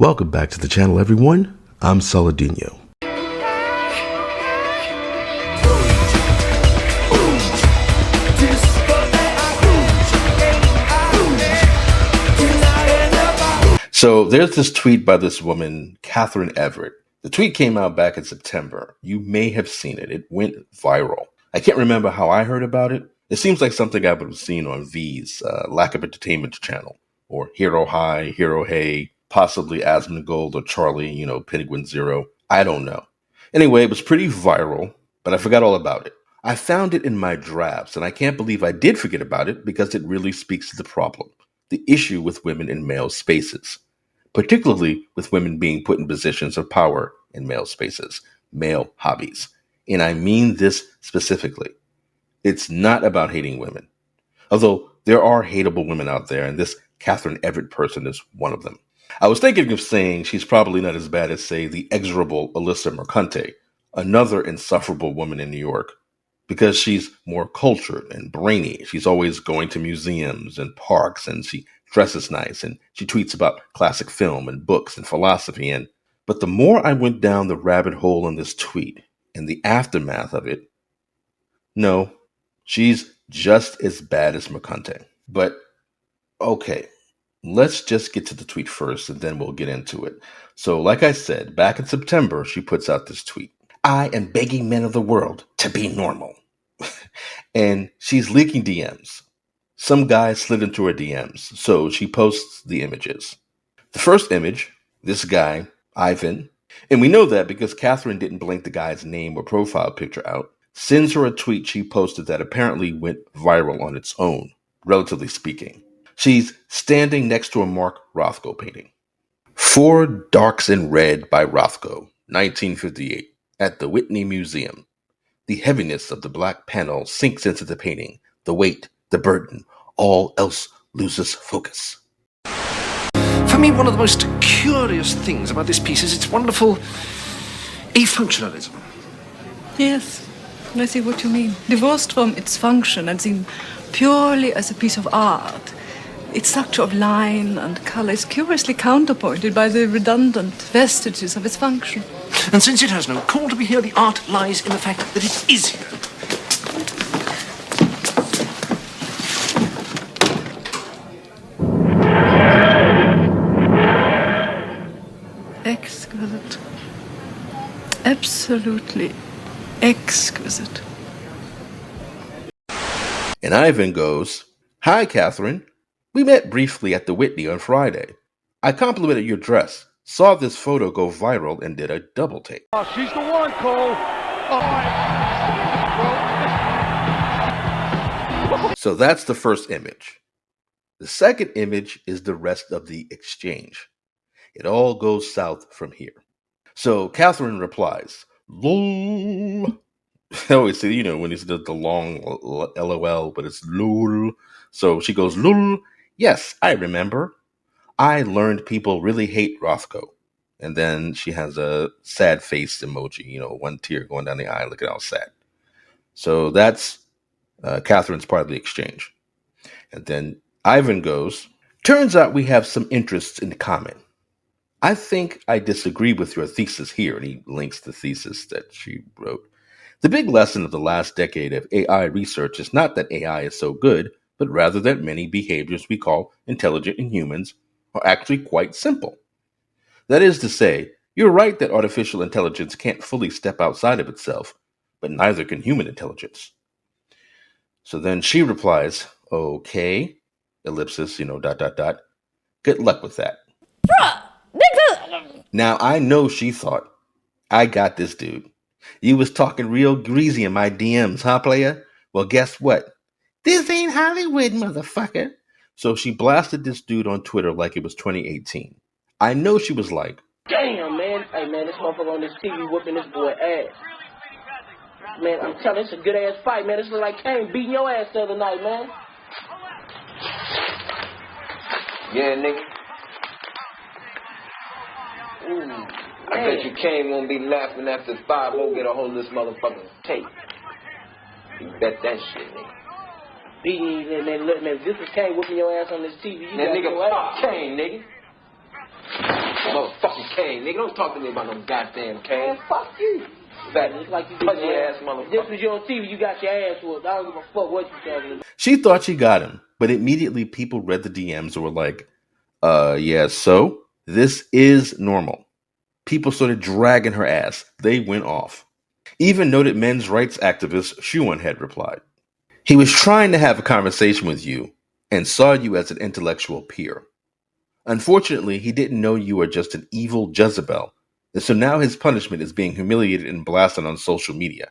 Welcome back to the channel, everyone. I'm Saladino. So there's this tweet by this woman, Catherine Everett. The tweet came out back in September. You may have seen it. It went viral. I can't remember how I heard about it. It seems like something I would have seen on V's Lack of Entertainment channel, or Hero High, Hero Hey, possibly Asmongold or Charlie, Penguin Zero. I don't know. Anyway, it was pretty viral, but I forgot all about it. I found it in my drafts, and I can't believe I did forget about it because it really speaks to the problem, the issue with women in male spaces, particularly with women being put in positions of power in male spaces, male hobbies. And I mean this specifically. It's not about hating women, although there are hateable women out there, and this Catherine Everett person is one of them. I was thinking of saying she's probably not as bad as, say, the execrable Alyssa Mercante, another insufferable woman in New York, because she's more cultured and brainy. She's always going to museums and parks, and she dresses nice, and she tweets about classic film and books and philosophy. But the more I went down the rabbit hole in this tweet and the aftermath of it, no, she's just as bad as Mercante. But okay, let's just get to the tweet first, and then we'll get into it. So like I said, back in September, she puts out this tweet. I am begging men of the world to be normal. And she's leaking DMs. Some guy slid into her DMs, so she posts the images. The first image, this guy, Ivan, and we know that because Catherine didn't blank the guy's name or profile picture out, sends her a tweet she posted that apparently went viral on its own, relatively speaking. She's standing next to a Mark Rothko painting. Four Darks in Red by Rothko, 1958, at the Whitney Museum. The heaviness of the black panel sinks into the painting, the weight, the burden, all else loses focus. For me, one of the most curious things about this piece is its wonderful afunctionalism. Yes, I see what you mean. Divorced from its function and seen purely as a piece of art, its structure of line and color is curiously counterpointed by the redundant vestiges of its function. And since it has no call to be here, the art lies in the fact that it is here. Exquisite. Absolutely exquisite. And Ivan goes, Hi, Catherine. We met briefly at the Whitney on Friday. I complimented your dress, saw this photo go viral, and did a double take. Oh, she's the one, Cole. Oh. So that's the first image. The second image is the rest of the exchange. It all goes south from here. So Catherine replies, lol. I always say, when he does the long LOL, but it's lol. So she goes, lol. Yes, I remember. I learned people really hate Rothko. And then she has a sad face emoji, one tear going down the eye, looking all sad. So that's Catherine's part of the exchange. And then Ivan goes, turns out we have some interests in common. I think I disagree with your thesis here. And he links the thesis that she wrote. The big lesson of the last decade of AI research is not that AI is so good, but rather that many behaviors we call intelligent in humans are actually quite simple. That is to say, you're right that artificial intelligence can't fully step outside of itself, but neither can human intelligence. So then she replies, okay, ellipsis, ... Good luck with that. Now I know she thought, I got this dude. You was talking real greasy in my DMs, huh, player? Well, guess what? This ain't Hollywood, motherfucker. So she blasted this dude on Twitter like it was 2018. I know she was like, damn, man. Hey, man, this motherfucker on this TV whooping this boy ass. Man, I'm telling you, it's a good-ass fight, man. This look like Kane beating your ass the other night, man. Yeah, nigga. Ooh, I bet you Kane won't be laughing after 5-0 get a hold of this motherfucker's tape. You bet that shit, nigga. Beating you, man, look, man, this is Kane whooping your ass on this TV. That nigga, fuck Kane, nigga. Motherfucking Kane, nigga. Don't talk to me about no goddamn Kane. Man, fuck you. It's like you Punch your ass, motherfucker. Just because you're on TV, you got your ass whooped. I don't give a fuck what you talking about. She thought she got him, but immediately people read the DMs and were like, yeah, so this is normal. People started dragging her ass. They went off. Even noted men's rights activist Shuan had replied. He was trying to have a conversation with you and saw you as an intellectual peer. Unfortunately, he didn't know you were just an evil Jezebel, and so now his punishment is being humiliated and blasted on social media.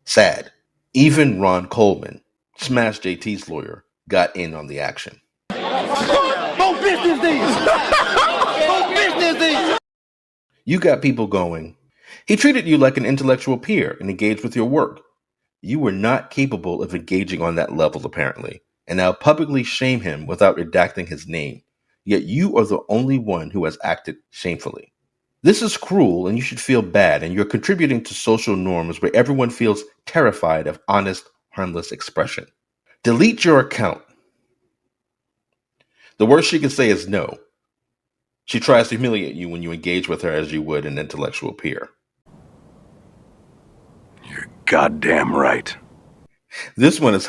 Sad. Even Ron Coleman, Smash JT's lawyer, got in on the action. More business these! More business these! You got people going, he treated you like an intellectual peer and engaged with your work. You were not capable of engaging on that level, apparently, and now publicly shame him without redacting his name. Yet you are the only one who has acted shamefully. This is cruel, and you should feel bad, and you're contributing to social norms where everyone feels terrified of honest, harmless expression. Delete your account. The worst she can say is no. She tries to humiliate you when you engage with her as you would an intellectual peer. You're goddamn right. This one is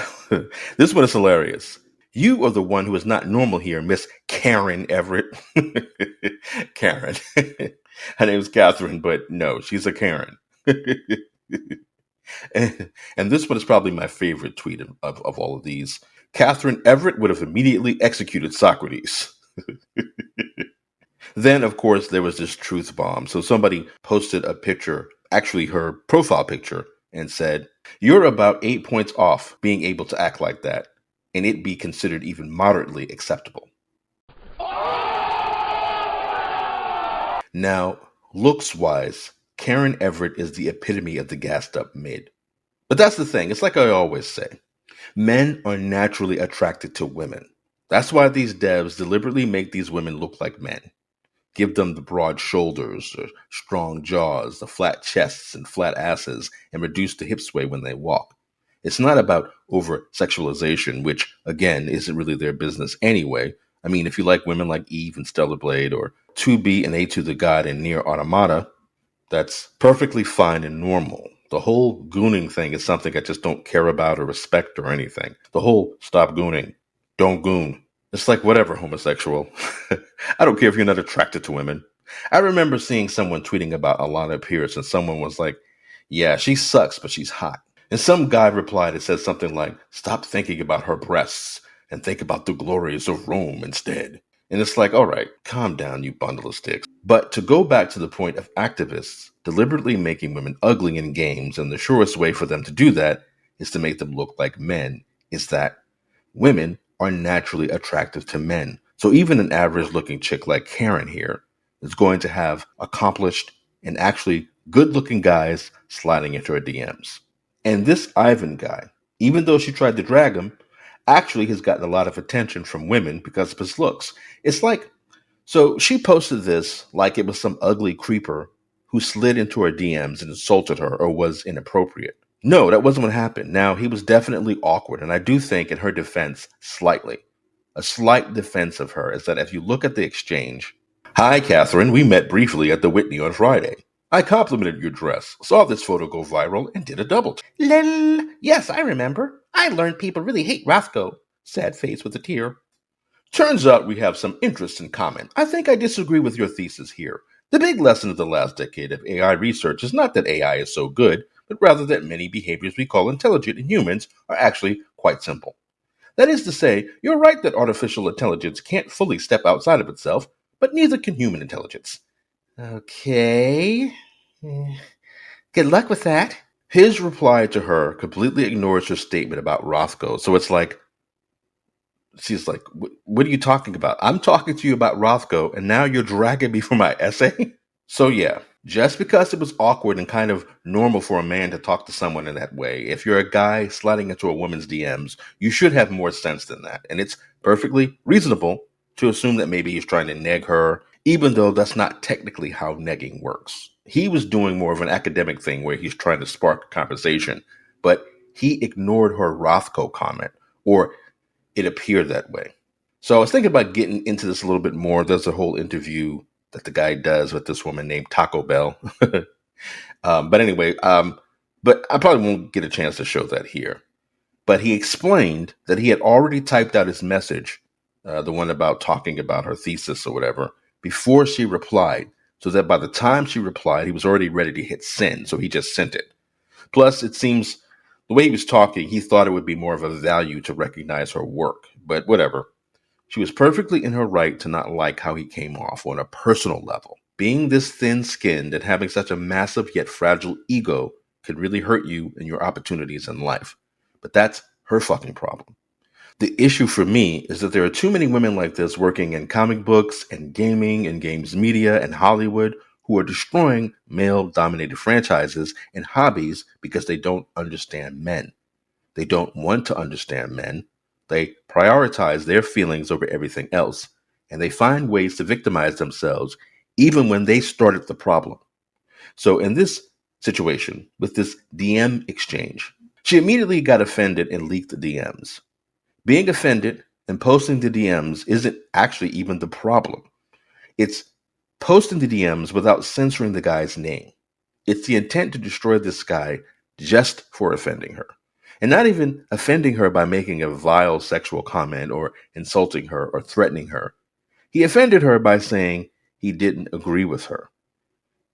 hilarious. You are the one who is not normal here, Miss Karen Everett. Karen. Her name's Catherine, but no, she's a Karen. and this one is probably my favorite tweet of all of these. Catherine Everett would have immediately executed Socrates. Then, of course, there was this truth bomb. So somebody posted a picture, actually her profile picture, and said, "You're about 8 points off being able to act like that, and it be considered even moderately acceptable." Now, looks-wise, Karen Everett is the epitome of the gassed-up mid. But that's the thing. It's like I always say. Men are naturally attracted to women. That's why these devs deliberately make these women look like men. Give them the broad shoulders, or strong jaws, the flat chests and flat asses, and reduce the hip sway when they walk. It's not about over-sexualization, which, again, isn't really their business anyway. I mean, if you like women like Eve and Stellar Blade, or 2B and A2 the God in Nier Automata, that's perfectly fine and normal. The whole gooning thing is something I just don't care about or respect or anything. The whole stop gooning, don't goon. It's like, whatever, homosexual. I don't care if you're not attracted to women. I remember seeing someone tweeting about Alana Pierce, and someone was like, yeah, she sucks, but she's hot. And some guy replied and said something like, stop thinking about her breasts and think about the glories of Rome instead. And it's like, all right, calm down, you bundle of sticks. But to go back to the point of activists deliberately making women ugly in games, and the surest way for them to do that is to make them look like men, is that women are naturally attractive to men. So even an average looking chick like Karen here is going to have accomplished and actually good looking guys sliding into her DMs. And this Ivan guy, even though she tried to drag him, actually has gotten a lot of attention from women because of his looks. It's like, so she posted this like it was some ugly creeper who slid into her DMs and insulted her or was inappropriate. No, that wasn't what happened. Now, he was definitely awkward, and I do think in her defense, slightly. A slight defense of her is that if you look at the exchange, "Hi, Catherine, we met briefly at the Whitney on Friday. I complimented your dress, saw this photo go viral, and did a double take." "Lol, yes, I remember. I learned people really hate Rothko." Sad face with a tear. "Turns out we have some interests in common. I think I disagree with your thesis here. The big lesson of the last decade of AI research is not that AI is so good, but rather that many behaviors we call intelligent in humans are actually quite simple. That is to say, you're right that artificial intelligence can't fully step outside of itself, but neither can human intelligence." Okay. Good luck with that. His reply to her completely ignores her statement about Rothko, so it's like, she's like, what are you talking about? I'm talking to you about Rothko, and now you're dragging me for my essay? So yeah, just because it was awkward and kind of normal for a man to talk to someone in that way, if you're a guy sliding into a woman's DMs, you should have more sense than that. And it's perfectly reasonable to assume that maybe he's trying to neg her, even though that's not technically how negging works. He was doing more of an academic thing where he's trying to spark a conversation, but he ignored her Rothko comment, or it appeared that way. So I was thinking about getting into this a little bit more. There's a whole interview that the guy does with this woman named Taco Bell. But anyway, but I probably won't get a chance to show that here. But he explained that he had already typed out his message, the one about talking about her thesis or whatever, before she replied, so that by the time she replied, he was already ready to hit send, so he just sent it. Plus, it seems the way he was talking, he thought it would be more of a value to recognize her work, but whatever. She was perfectly in her right to not like how he came off on a personal level. Being this thin-skinned and having such a massive yet fragile ego could really hurt you and your opportunities in life. But that's her fucking problem. The issue for me is that there are too many women like this working in comic books and gaming and games media and Hollywood who are destroying male-dominated franchises and hobbies because they don't understand men. They don't want to understand men. They prioritize their feelings over everything else, and they find ways to victimize themselves even when they started the problem. So in this situation, with this DM exchange, she immediately got offended and leaked the DMs. Being offended and posting the DMs isn't actually even the problem. It's posting the DMs without censoring the guy's name. It's the intent to destroy this guy just for offending her. And not even offending her by making a vile sexual comment or insulting her or threatening her. He offended her by saying he didn't agree with her.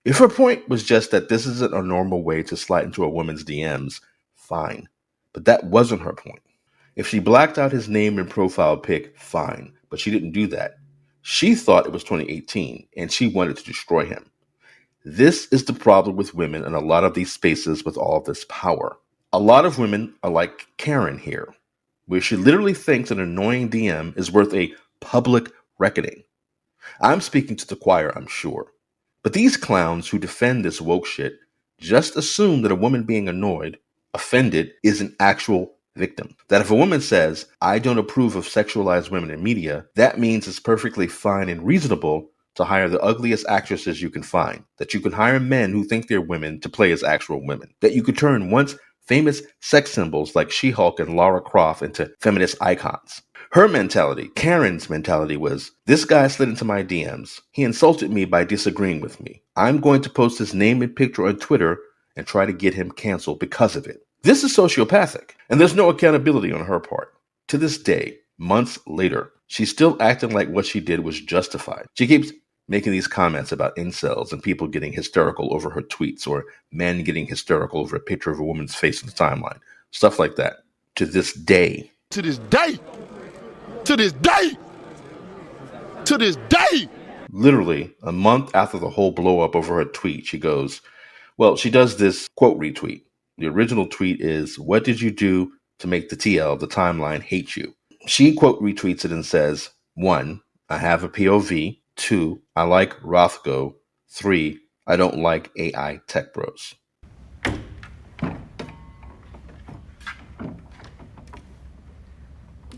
If her point was just that this isn't a normal way to slide into a woman's DMs, fine. But that wasn't her point. If she blacked out his name and profile pic, fine. But she didn't do that. She thought it was 2018 and she wanted to destroy him. This is the problem with women in a lot of these spaces with all this power. A lot of women are like Karen here, where she literally thinks an annoying DM is worth a public reckoning. I'm speaking to the choir, I'm sure. But these clowns who defend this woke shit just assume that a woman being annoyed, offended, is an actual victim. That if a woman says, I don't approve of sexualized women in media, that means it's perfectly fine and reasonable to hire the ugliest actresses you can find. That you can hire men who think they're women to play as actual women. That you could turn once famous sex symbols like She-Hulk and Lara Croft into feminist icons. Her mentality, Karen's mentality, was, this guy slid into my DMs. He insulted me by disagreeing with me. I'm going to post his name and picture on Twitter and try to get him canceled because of it. This is sociopathic, and there's no accountability on her part. To this day, months later, she's still acting like what she did was justified. She keeps making these comments about incels and people getting hysterical over her tweets, or men getting hysterical over a picture of a woman's face in the timeline. Stuff like that. To this day. To this day. To this day. To this day. Literally, a month after the whole blow up over her tweet, she goes, well, she does this quote retweet. The original tweet is, what did you do to make the TL, the timeline, hate you? She quote retweets it and says, 1, I have a POV. 2, I like Rothko. 3, I don't like AI tech bros.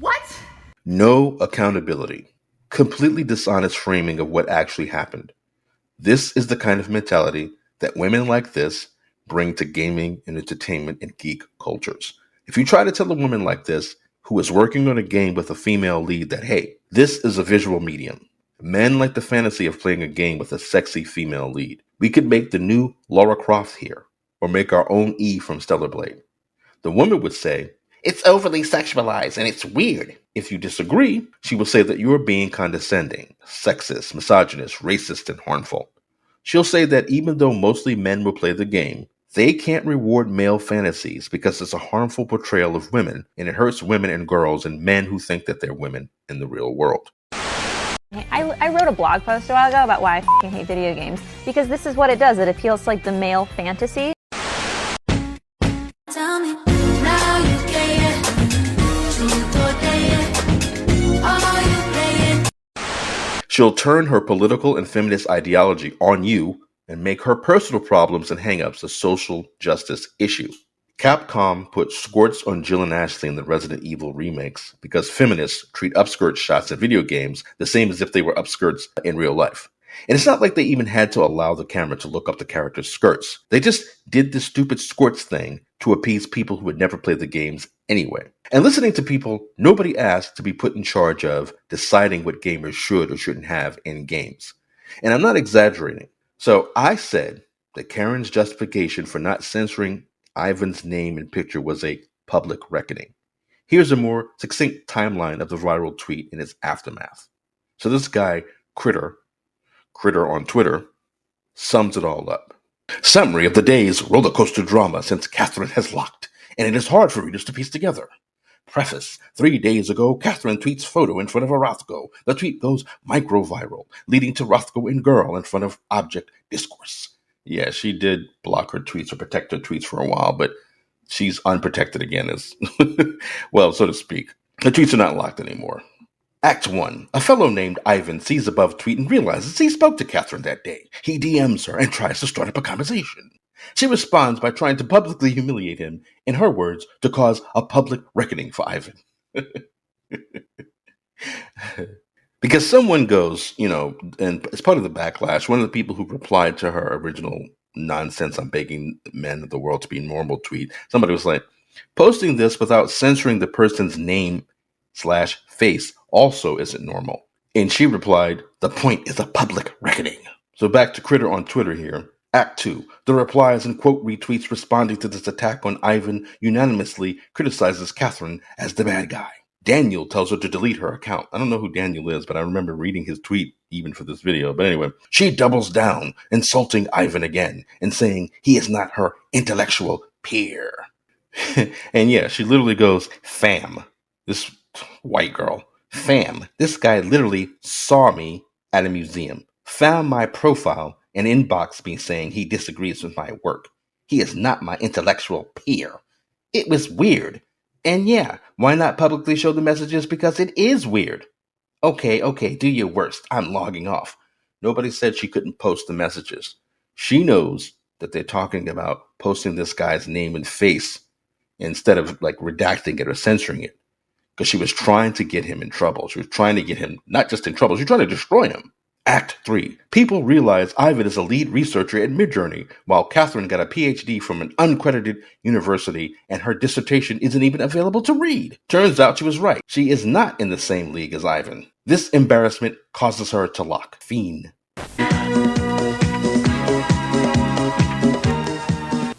What? No accountability. Completely dishonest framing of what actually happened. This is the kind of mentality that women like this bring to gaming and entertainment and geek cultures. If you try to tell a woman like this, who is working on a game with a female lead, that, hey, this is a visual medium. Men like the fantasy of playing a game with a sexy female lead. We could make the new Lara Croft here, or make our own E from Stellar Blade. The woman would say, it's overly sexualized and it's weird. If you disagree, she will say that you are being condescending, sexist, misogynist, racist, and harmful. She'll say that even though mostly men will play the game, they can't reward male fantasies because it's a harmful portrayal of women, and it hurts women and girls and men who think that they're women in the real world. I wrote a blog post a while ago about why I f***ing hate video games, because this is what it does. It appeals to like the male fantasy. Tell me, now you playing, truth or dating, are you playing? She'll turn her political and feminist ideology on you and make her personal problems and hangups a social justice issue. Capcom put squirts on Jill and Ashley in the Resident Evil remakes because feminists treat upskirt shots in video games the same as if they were upskirts in real life. And it's not like they even had to allow the camera to look up the character's skirts. They just did this stupid squirts thing to appease people who had never played the games anyway. And listening to people, nobody asked to be put in charge of deciding what gamers should or shouldn't have in games. And I'm not exaggerating. So I said that Karen's justification for not censoring Ivan's name and picture was a public reckoning. Here's a more succinct timeline of the viral tweet and its aftermath. So this guy, Critter on Twitter, sums it all up. Summary of the day's roller coaster drama since Catherine has locked, and it is hard for readers to piece together. Preface. 3 days ago, Catherine tweets photo in front of a Rothko. The tweet goes micro-viral, leading to Rothko and girl in front of object discourse. Yeah, she did block her tweets or protect her tweets for a while, but she's unprotected again, as well, so to speak. The tweets are not locked anymore. Act 1. A fellow named Ivan sees above tweet and realizes he spoke to Catherine that day. He DMs her and tries to start up a conversation. She responds by trying to publicly humiliate him, in her words, to cause a public reckoning for Ivan. Because someone goes, and as part of the backlash, one of the people who replied to her original nonsense, I'm begging men of the world to be normal tweet, somebody was like, posting this without censoring the person's name/face also isn't normal. And she replied, the point is a public reckoning. So back to Critter on Twitter here. Act 2. The replies and quote retweets responding to this attack on Ivan unanimously criticizes Catherine as the bad guy. Daniel tells her to delete her account. I don't know who Daniel is, but I remember reading his tweet even for this video. But anyway, she doubles down, insulting Ivan again and saying he is not her intellectual peer. And yeah, she literally goes, fam, this white girl, fam, this guy literally saw me at a museum, found my profile, and inboxed me saying he disagrees with my work. He is not my intellectual peer. It was weird. And yeah, why not publicly show the messages? Because it is weird. Okay, do your worst. I'm logging off. Nobody said she couldn't post the messages. She knows that they're talking about posting this guy's name and face instead of like redacting it or censoring it. Because she was trying to get him in trouble. She was trying to get him not just in trouble, she was trying to destroy him. Act 3. People realize Ivan is a lead researcher at Midjourney, while Catherine got a PhD from an uncredited university and her dissertation isn't even available to read. Turns out she was right. She is not in the same league as Ivan. This embarrassment causes her to lock. Fiend.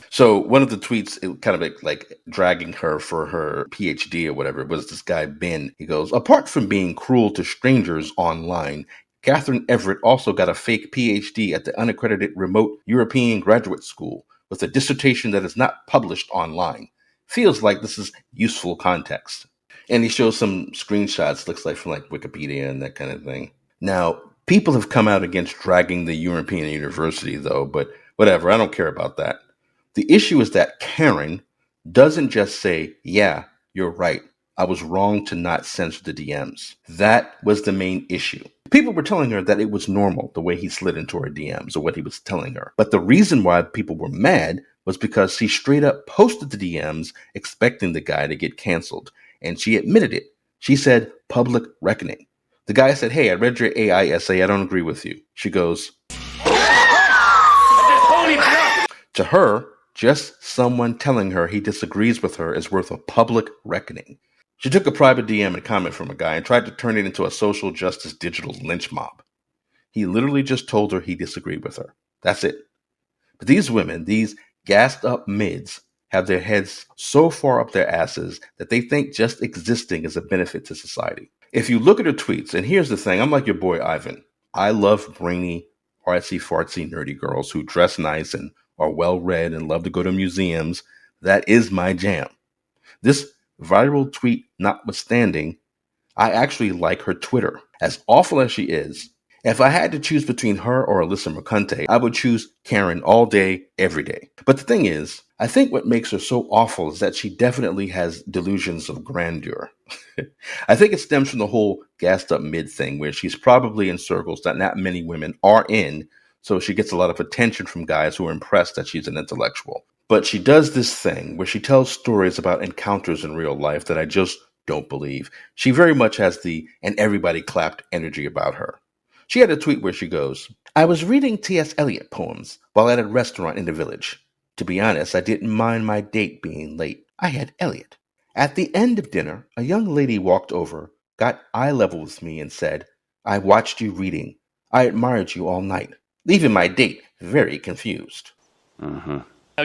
So one of the tweets, it kind of like dragging her for her PhD or whatever, was this guy, Ben. He goes, apart from being cruel to strangers online, Catherine Everett also got a fake PhD at the unaccredited remote European graduate school with a dissertation that is not published online. Feels like this is useful context. And he shows some screenshots, looks like from like Wikipedia and that kind of thing. Now, people have come out against dragging the European university though, but whatever, I don't care about that. The issue is that Karen doesn't just say, yeah, you're right. I was wrong to not censor the DMs. That was the main issue. People were telling her that it was normal the way he slid into her DMs or what he was telling her. But the reason why people were mad was because she straight up posted the DMs expecting the guy to get canceled. And she admitted it. She said public reckoning. The guy said, hey, I read your AI essay. I don't agree with you. She goes, to her, just someone telling her he disagrees with her is worth a public reckoning. She took a private DM and comment from a guy and tried to turn it into a social justice digital lynch mob. He literally just told her he disagreed with her. That's it. But these women, these gassed up mids, have their heads so far up their asses that they think just existing is a benefit to society. If you look at her tweets, and here's the thing, I'm like your boy Ivan. I love brainy, artsy, fartsy, nerdy girls who dress nice and are well-read and love to go to museums. That is my jam. This viral tweet notwithstanding, I actually like her Twitter. As awful as she is, if I had to choose between her or Alyssa Mercante, I would choose Karen all day, every day. But the thing is, I think what makes her so awful is that she definitely has delusions of grandeur. I think it stems from the whole gassed up mid thing where she's probably in circles that not many women are in, so she gets a lot of attention from guys who are impressed that she's an intellectual. But she does this thing where she tells stories about encounters in real life that I just don't believe. She very much has the and everybody clapped energy about her. She had a tweet where she goes, I was reading T.S. Eliot poems while at a restaurant in the village. To be honest, I didn't mind my date being late. I had Eliot. At the end of dinner, a young lady walked over, got eye level with me and said, I watched you reading. I admired you all night, leaving my date very confused.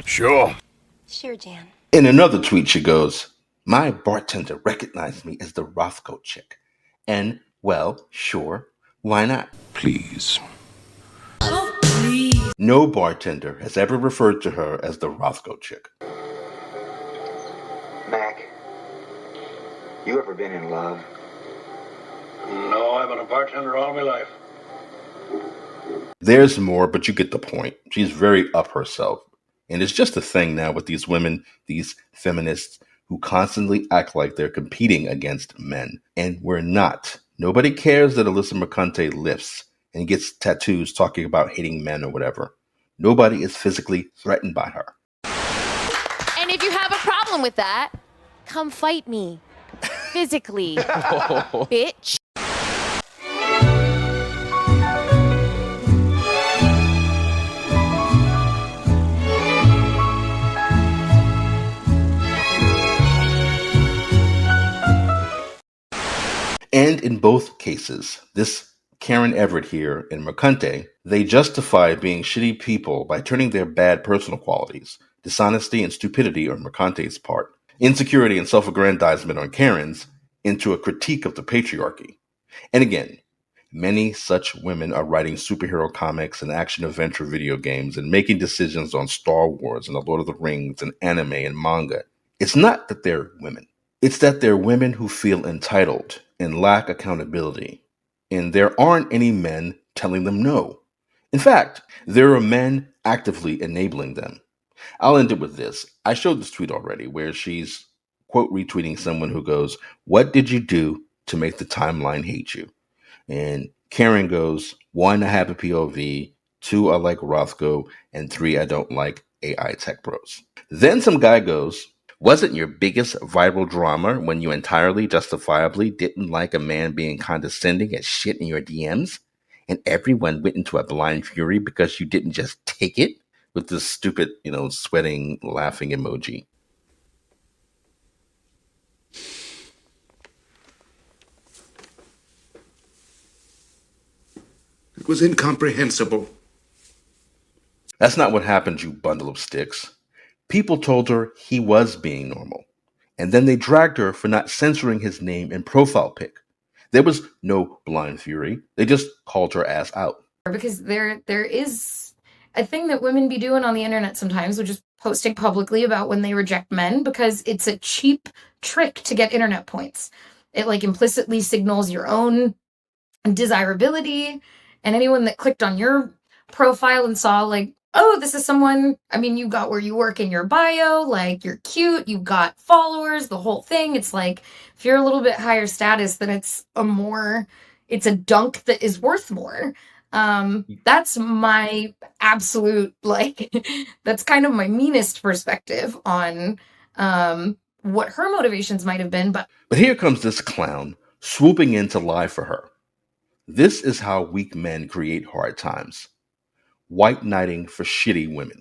Sure. Sure, Jan. In another tweet, she goes, my bartender recognized me as the Rothko chick. And, well, sure, why not? Please. No bartender has ever referred to her as the Rothko chick. Mac, you ever been in love? No, I've been a bartender all my life. There's more, but you get the point. She's very up herself. And it's just a thing now with these women, these feminists, who constantly act like they're competing against men. And we're not. Nobody cares that Alyssa Mercante lifts and gets tattoos talking about hating men or whatever. Nobody is physically threatened by her. And if you have a problem with that, come fight me. Physically. Bitch. And in both cases, this Karen Everett here and Mercante, they justify being shitty people by turning their bad personal qualities, dishonesty and stupidity on Mercante's part, insecurity and self-aggrandizement on Karen's, into a critique of the patriarchy. And again, many such women are writing superhero comics and action-adventure video games and making decisions on Star Wars and The Lord of the Rings and anime and manga. It's not that they're women. It's that they're women who feel entitled and lack accountability. And there aren't any men telling them no. In fact, there are men actively enabling them. I'll end it with this. I showed this tweet already where she's, quote, retweeting someone who goes, what did you do to make the timeline hate you? And Karen goes, 1, I have a POV, 2, I like Rothko, and 3, I don't like AI tech bros. Then some guy goes, wasn't your biggest viral drama when you entirely justifiably didn't like a man being condescending as shit in your DMs? And everyone went into a blind fury because you didn't just take it? With this stupid, sweating, laughing emoji. It was incomprehensible. That's not what happened, you bundle of sticks. People told her he was being normal. And then they dragged her for not censoring his name and profile pic. There was no blind fury. They just called her ass out. Because there is a thing that women be doing on the internet sometimes, which is posting publicly about when they reject men, because it's a cheap trick to get internet points. It implicitly signals your own desirability, and anyone that clicked on your profile and saw oh, this is someone, you got where you work in your bio, you're cute, you got followers, the whole thing. It's if you're a little bit higher status, then it's a dunk that is worth more. That's my absolute, that's kind of my meanest perspective on what her motivations might have been. But here comes this clown swooping in to lie for her. This is how weak men create hard times. White knighting for shitty women.